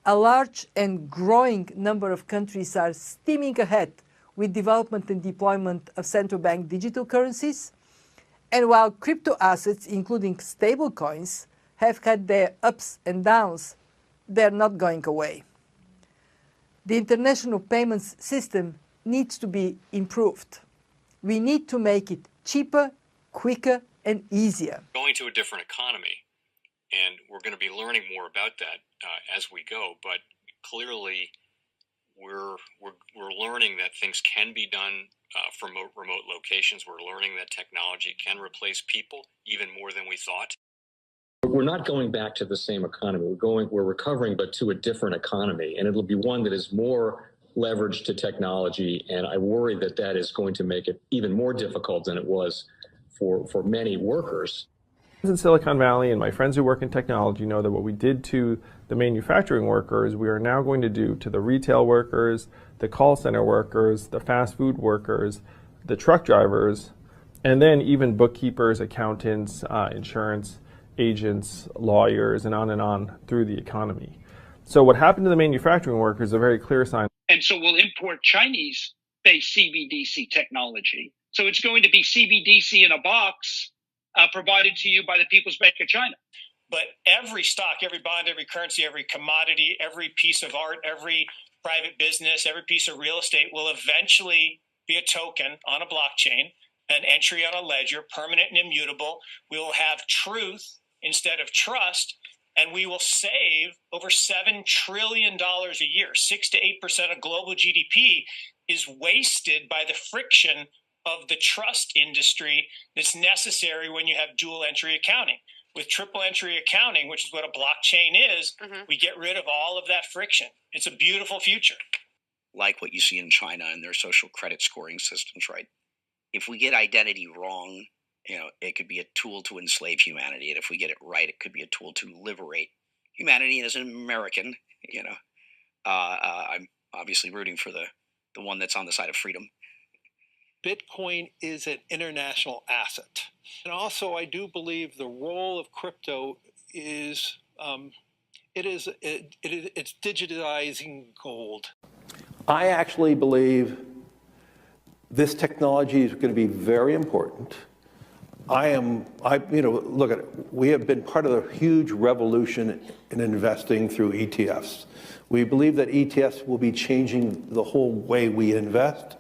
A large and growing number of countries are steaming ahead with development and deployment of central bank digital currencies. And while crypto assets, including stablecoins, have had their ups and downs, they're not going away. The international payments system needs to be improved. We need to make it cheaper, quicker, and easier. Going to a different economy, and we're going to be learning more about that as we go. But clearly, we're learning that things can be done from remote locations. We're learning that technology can replace people even more than we thought. We're not going back to the same economy. We're recovering, but to a different economy, and it'll be one that is more leveraged to technology. And I worry that that is going to make it even more difficult than it was for many workers. In Silicon Valley, and my friends who work in technology know that what we did to the manufacturing workers, we are now going to do to the retail workers, the call center workers, the fast food workers, the truck drivers, and then even bookkeepers, accountants, insurance agents, lawyers, and on through the economy. So what happened to the manufacturing workers is a very clear sign. And so we'll import Chinese-based CBDC technology. So it's going to be CBDC in a box provided to you by the People's Bank of China. But every stock, every bond, every currency, every commodity, every piece of art, every private business, every piece of real estate will eventually be a token on a blockchain, an entry on a ledger, permanent and immutable. We will have truth instead of trust, and we will save over $7 trillion a year. 6 to 8% of global GDP is wasted by the friction of the trust industry that's necessary when you have dual entry accounting. With triple entry accounting, which is what a blockchain is, we get rid of all of that friction. It's a beautiful future. Like what you see in China and their social credit scoring systems, right? If we get identity wrong, it could be a tool to enslave humanity. And if we get it right, it could be a tool to liberate humanity. And as an American, I'm obviously rooting for the one that's on the side of freedom. Bitcoin is an international asset. And also, I do believe the role of crypto is, it's digitizing gold. I actually believe this technology is going to be very important. Look at it. We have been part of the huge revolution in investing through ETFs. We believe that ETFs will be changing the whole way we invest.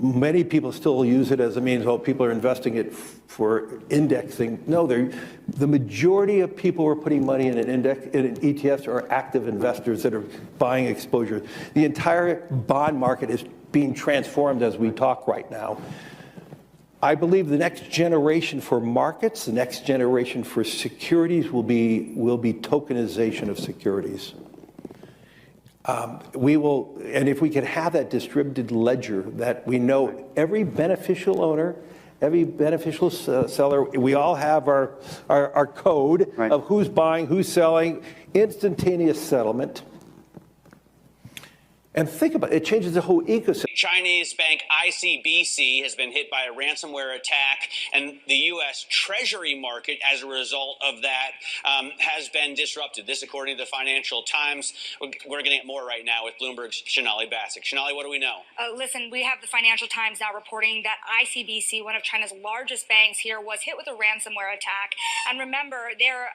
Many people still use it as a means, people are investing it for indexing. No, the majority of people who are putting money in in ETFs are active investors that are buying exposure. The entire bond market is being transformed as we talk right now. I believe the next generation for markets, the next generation for securities will be tokenization of securities. And if we can have that distributed ledger that we know every beneficial owner, every beneficial seller, we all have our code of who's buying, who's selling, instantaneous settlement. And think about it, it changes the whole ecosystem. Chinese bank ICBC has been hit by a ransomware attack, and the U.S. Treasury market, as a result of that, has been disrupted. This, according to the Financial Times. We're getting more right now with Bloomberg's Shonali Bassick. Shonali, what do we know? Listen, we have the Financial Times now reporting that ICBC, one of China's largest banks here, was hit with a ransomware attack. And remember, they're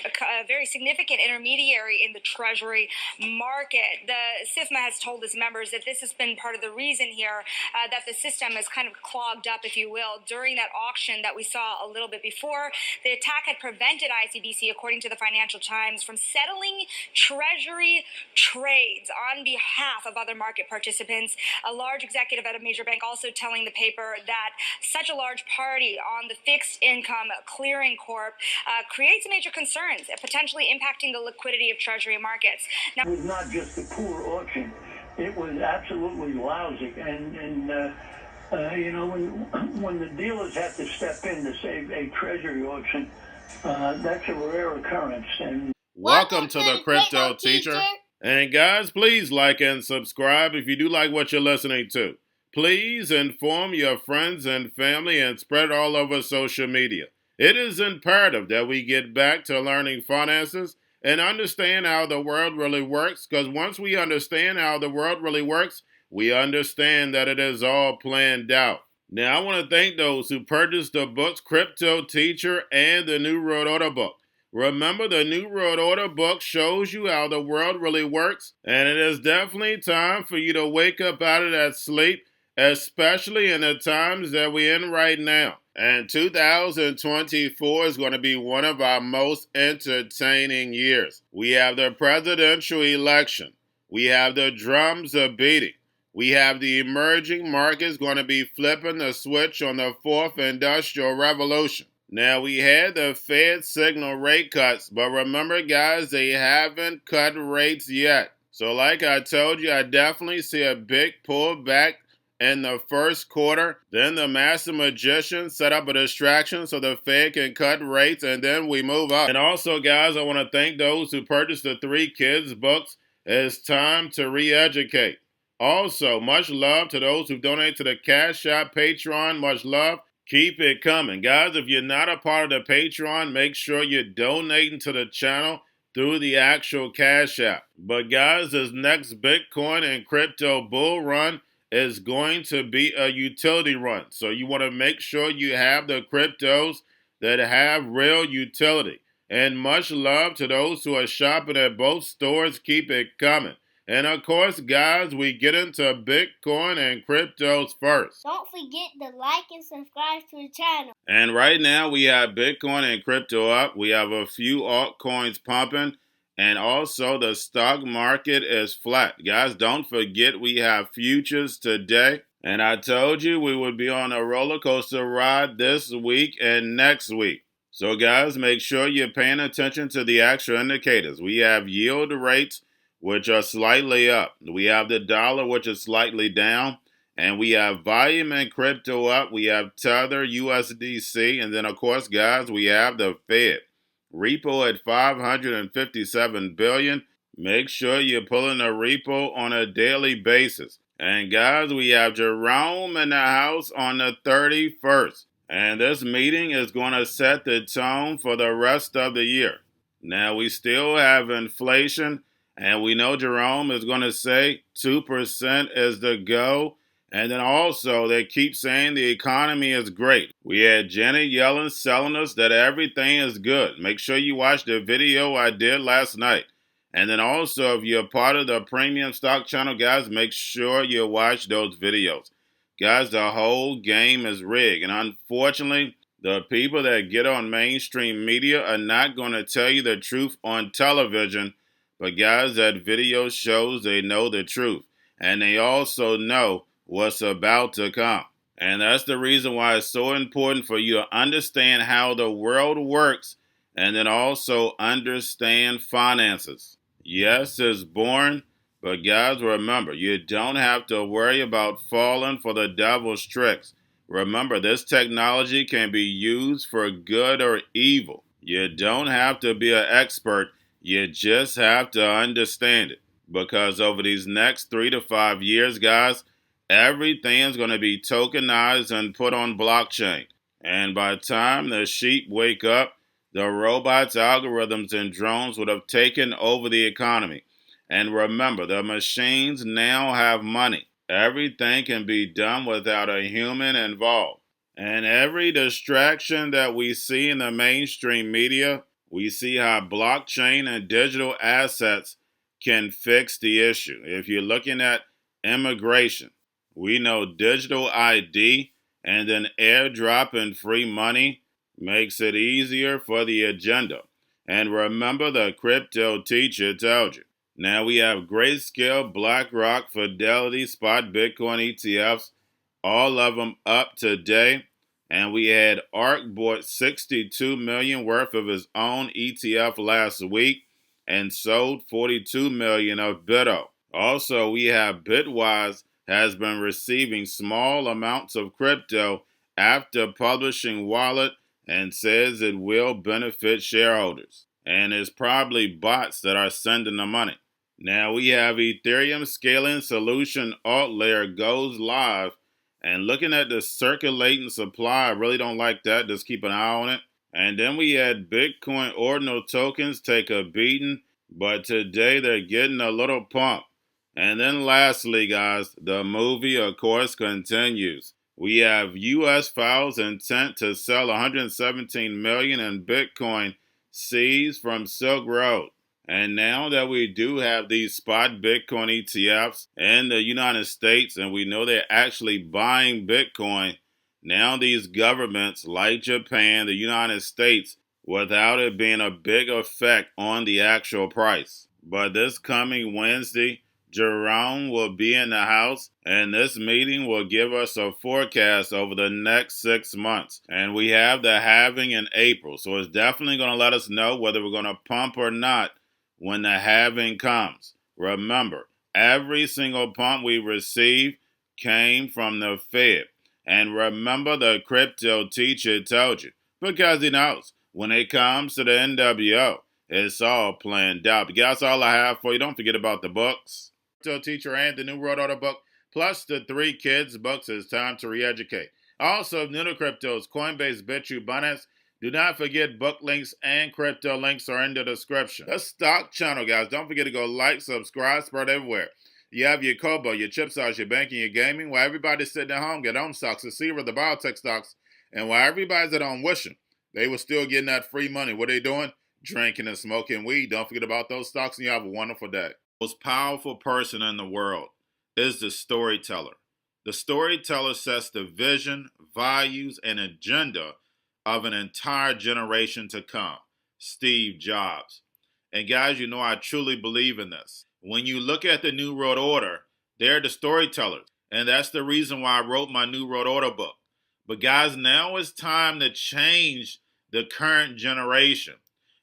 a very significant intermediary in the Treasury market. The SIFMA has told its members that this has been part of the reason here that the system is kind of clogged up, if you will, during that auction that we saw a little bit before. The attack had prevented ICBC, according to the Financial Times, from settling Treasury trades on behalf of other market participants. A large executive at a major bank also telling the paper that such a large party on the fixed income clearing corp creates major concerns, potentially impacting the liquidity of Treasury markets. Now, it was not just a poor auction. It was absolutely lousy, and when the dealers have to step in to save a treasury auction, that's a rare occurrence. And welcome to the Crypto Teacher. And guys, please like and subscribe if you do like what you're listening to. Please inform your friends and family and spread all over social media. It is imperative that we get back to learning finances and understand how the world really works, because once we understand how the world really works, we understand that it is all planned out. Now, I want to thank those who purchased the books Cryptoteacher and the New World Order book. Remember, the New World Order book shows you how the world really works, and it is definitely time for you to wake up out of that sleep, especially in the times that we're in right now. And 2024 is going to be one of our most entertaining years. We have the presidential election. We have the drums are beating. We have the emerging markets going to be flipping the switch on the fourth industrial revolution. Now, we had the Fed signal rate cuts, but remember, guys, they haven't cut rates yet. So like I told you, I definitely see a big pullback in the first quarter. Then the master magician set up a distraction so the Fed can cut rates, and then we move up. And also, guys, I want to thank those who purchased the 3 Kids books. It's time to re-educate. Also, much love to those who donate to the Cash App, Patreon. Much love. Keep it coming. Guys, if you're not a part of the Patreon, make sure you're donating to the channel through the actual Cash App. But guys, this next Bitcoin and crypto bull run is going to be a utility run. So you want to make sure you have the cryptos that have real utility. And much love to those who are shopping at both stores. Keep it coming. And of course, guys, we get into Bitcoin and cryptos first. Don't forget to like and subscribe to the channel. And right now, we have Bitcoin and crypto up. We have a few altcoins pumping. And also, the stock market is flat. Guys, don't forget we have futures today. And I told you we would be on a roller coaster ride this week and next week. So, guys, make sure you're paying attention to the actual indicators. We have yield rates, which are slightly up. We have the dollar, which is slightly down. And we have volume and crypto up. We have Tether, USDC. And then, of course, guys, we have the Fed. Repo at $557 billion. Make sure you're pulling a repo on a daily basis. And guys, we have Jerome in the house on the 31st. And this meeting is going to set the tone for the rest of the year. Now, we still have inflation, and we know Jerome is going to say 2% is the go. And then also, they keep saying the economy is great. We had Janet Yellen telling us that everything is good. Make sure you watch the video I did last night. And then also, if you're part of the Premium Stock Channel, guys, make sure you watch those videos. Guys, the whole game is rigged. And unfortunately, the people that get on mainstream media are not going to tell you the truth on television. But guys, that video shows they know the truth. And they also know what's about to come. And that's the reason why it's so important for you to understand how the world works and then also understand finances. Yes, it's boring, but guys, remember, you don't have to worry about falling for the devil's tricks. Remember, this technology can be used for good or evil. You don't have to be an expert. You just have to understand it. Because over these next 3 to 5 years, guys, everything is going to be tokenized and put on blockchain. And by the time the sheep wake up, the robots, algorithms, and drones would have taken over the economy. And remember, the machines now have money. Everything can be done without a human involved. And every distraction that we see in the mainstream media, we see how blockchain and digital assets can fix the issue. If you're looking at immigration, we know digital ID and then airdropping free money makes it easier for the agenda. And remember, the Cryptoteacher told you. Now we have Grayscale, BlackRock, Fidelity, Spot, Bitcoin ETFs, all of them up today. And we had ARK bought $62 million worth of his own ETF last week and sold $42 million of Bitrue. Also, we have Bitwise has been receiving small amounts of crypto after publishing wallet and says it will benefit shareholders. And it's probably bots that are sending the money. Now we have Ethereum scaling solution alt layer goes live. And looking at the circulating supply, I really don't like that. Just keep an eye on it. And then we had Bitcoin ordinal tokens take a beating, but today they're getting a little pump. And then lastly, guys, the movie, of course, continues. We have U.S. files intent to sell 117 million in Bitcoin seized from Silk Road. And now that we do have these spot Bitcoin ETFs in the United States, and we know they're actually buying Bitcoin, now these governments like Japan, the United States, without it being a big effect on the actual price. But this coming Wednesday, Jerome will be in the house, and this meeting will give us a forecast over the next 6 months. And we have the halving in April, so it's definitely going to let us know whether we're going to pump or not when the halving comes. Remember, every single pump we received came from the Fed. And remember, the crypto teacher told you, because he knows when it comes to the NWO, it's all planned out. But that's all I have for you. Don't forget about the books. Crypto Teacher and the New World Order book, plus the 3 kids books. It's time to re-educate. Also, new to cryptos, Coinbase, Bitrue, Binance. Do not forget book links and crypto links are in the description. The stock channel, guys. Don't forget to go like, subscribe, spread everywhere. You have your Kobo, your chip stocks, your banking, your gaming. While everybody's sitting at home, get home stocks, the Seaver, the biotech stocks. And while everybody's at home wishing they were still getting that free money, what are they doing? Drinking and smoking weed. Don't forget about those stocks, and you have a wonderful day. The most powerful person in the world is the storyteller. The storyteller sets the vision, values, and agenda of an entire generation to come. Steve Jobs. And guys, you know I truly believe in this. When you look at the New World Order, they're the storytellers. And that's the reason why I wrote my New World Order book. But guys, now it's time to change the current generation.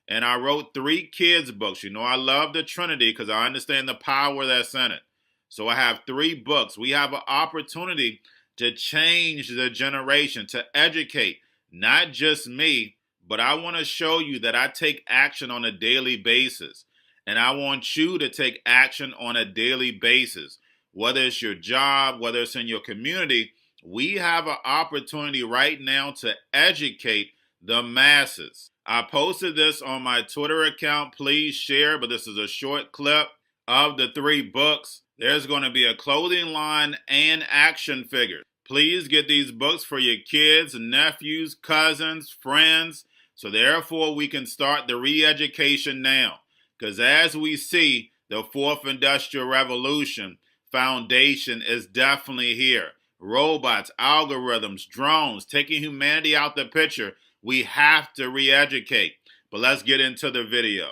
And I wrote 3 kids books. You know, I love the Trinity because I understand the power that's in it. So I have 3 books. We have an opportunity to change the generation, to educate, not just me, but I want to show you that I take action on a daily basis. And I want you to take action on a daily basis. Whether it's your job, whether it's in your community, we have an opportunity right now to educate the masses. I posted this on my Twitter account. Please share, but this is a short clip of the 3 books. There's going to be a clothing line and action figures. Please get these books for your kids, nephews, cousins, friends, so therefore we can start the re-education now. Because as we see, the 4th Industrial Revolution foundation is definitely here. Robots, algorithms, drones, taking humanity out the picture. We have to re-educate. But let's get into the video.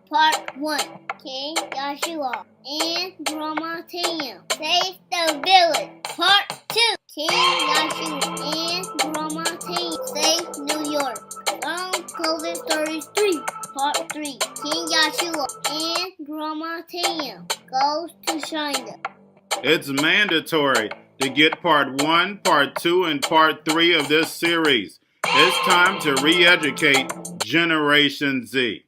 Part 1. King Joshua and Grandma Tam save the village. Part 2. King Joshua and Grandma Tam save New York from COVID 33. Part 3. King Joshua and Grandma Tam goes to China. It's mandatory to get part 1, part 2, and part 3 of this series. It's time to re-educate Generation Z.